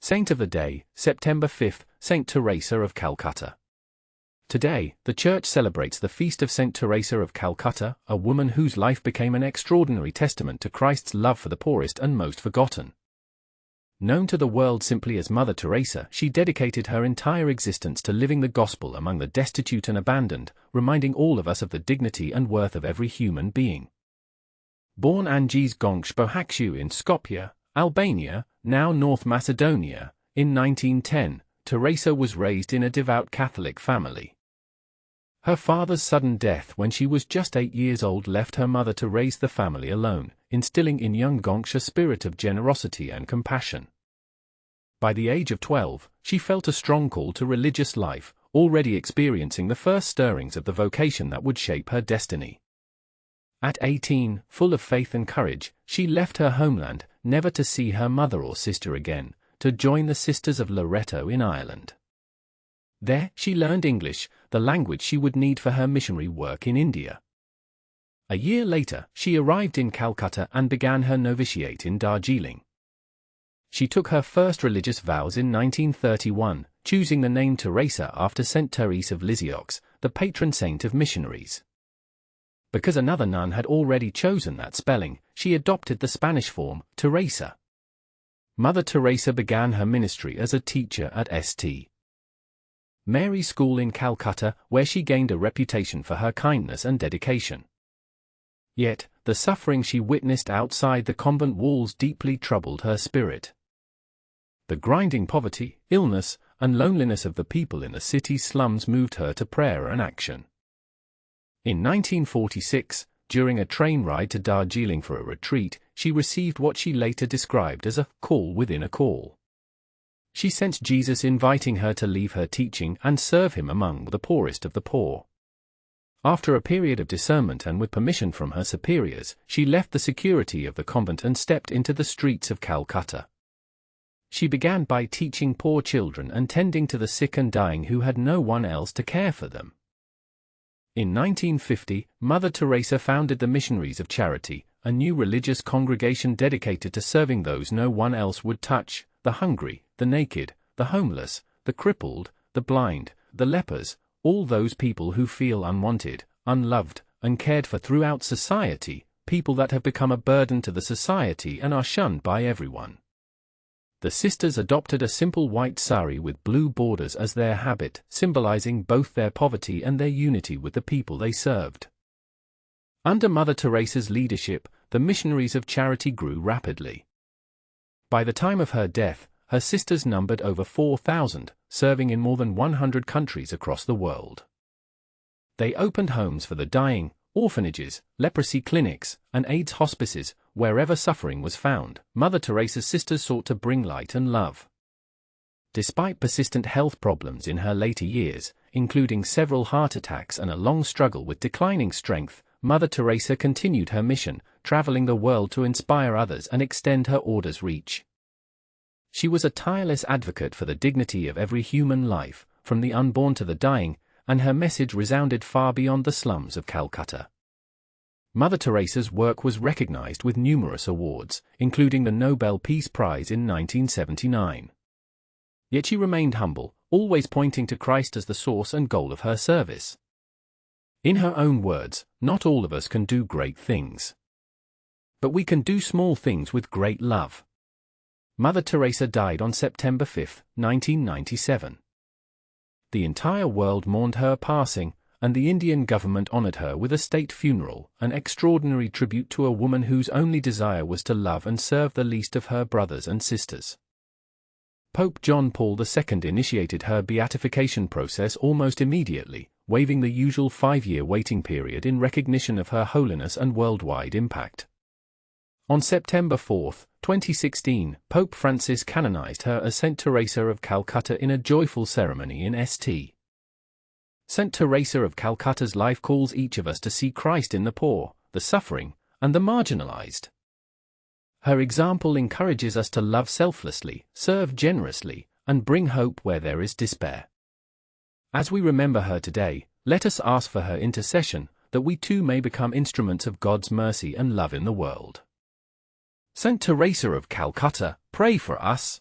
Saint of the Day, September 5, Saint Teresa of Calcutta. Today, the Church celebrates the feast of Saint Teresa of Calcutta, a woman whose life became an extraordinary testament to Christ's love for the poorest and most forgotten. Known to the world simply as Mother Teresa, she dedicated her entire existence to living the gospel among the destitute and abandoned, reminding all of us of the dignity and worth of every human being. Born Ange's Gonch Bohakshu in Skopje, Albania, now North Macedonia, in 1910, Teresa was raised in a devout Catholic family. Her father's sudden death when she was just 8 years old left her mother to raise the family alone, instilling in young Gonch a spirit of generosity and compassion. By the age of 12, she felt a strong call to religious life, already experiencing the first stirrings of the vocation that would shape her destiny. At 18, full of faith and courage, she left her homeland, never to see her mother or sister again, to join the Sisters of Loreto in Ireland. There, she learned English, the language she would need for her missionary work in India. A year later, she arrived in Calcutta and began her novitiate in Darjeeling. She took her first religious vows in 1931, choosing the name Teresa after Saint Teresa of Lisieux, the patron saint of missionaries. Because another nun had already chosen that spelling, she adopted the Spanish form, Teresa. Mother Teresa began her ministry as a teacher at St. Mary's School in Calcutta, where she gained a reputation for her kindness and dedication. Yet, the suffering she witnessed outside the convent walls deeply troubled her spirit. The grinding poverty, illness, and loneliness of the people in the city's slums moved her to prayer and action. In 1946, during a train ride to Darjeeling for a retreat, she received what she later described as a call within a call. She sensed Jesus inviting her to leave her teaching and serve him among the poorest of the poor. After a period of discernment and with permission from her superiors, she left the security of the convent and stepped into the streets of Calcutta. She began by teaching poor children and tending to the sick and dying who had no one else to care for them. In 1950, Mother Teresa founded the Missionaries of Charity, a new religious congregation dedicated to serving those no one else would touch, the hungry, the naked, the homeless, the crippled, the blind, the lepers, all those people who feel unwanted, unloved, uncared for throughout society, people that have become a burden to the society and are shunned by everyone. The sisters adopted a simple white sari with blue borders as their habit, symbolizing both their poverty and their unity with the people they served. Under Mother Teresa's leadership, the Missionaries of Charity grew rapidly. By the time of her death, her sisters numbered over 4,000, serving in more than 100 countries across the world. They opened homes for the dying, orphanages, leprosy clinics, and AIDS hospices. Wherever suffering was found, Mother Teresa's sisters sought to bring light and love. Despite persistent health problems in her later years, including several heart attacks and a long struggle with declining strength, Mother Teresa continued her mission, traveling the world to inspire others and extend her order's reach. She was a tireless advocate for the dignity of every human life, from the unborn to the dying, and her message resounded far beyond the slums of Calcutta. Mother Teresa's work was recognized with numerous awards, including the Nobel Peace Prize in 1979. Yet she remained humble, always pointing to Christ as the source and goal of her service. In her own words, "Not all of us can do great things. But we can do small things with great love." Mother Teresa died on September 5, 1997. The entire world mourned her passing, and the Indian government honored her with a state funeral, an extraordinary tribute to a woman whose only desire was to love and serve the least of her brothers and sisters. Pope John Paul II initiated her beatification process almost immediately, waiving the usual 5-year waiting period in recognition of her holiness and worldwide impact. On September 4, 2016, Pope Francis canonized her as Saint Teresa of Calcutta in a joyful ceremony in St. Saint Teresa of Calcutta's life calls each of us to see Christ in the poor, the suffering, and the marginalized. Her example encourages us to love selflessly, serve generously, and bring hope where there is despair. As we remember her today, let us ask for her intercession, that we too may become instruments of God's mercy and love in the world. Saint Teresa of Calcutta, pray for us.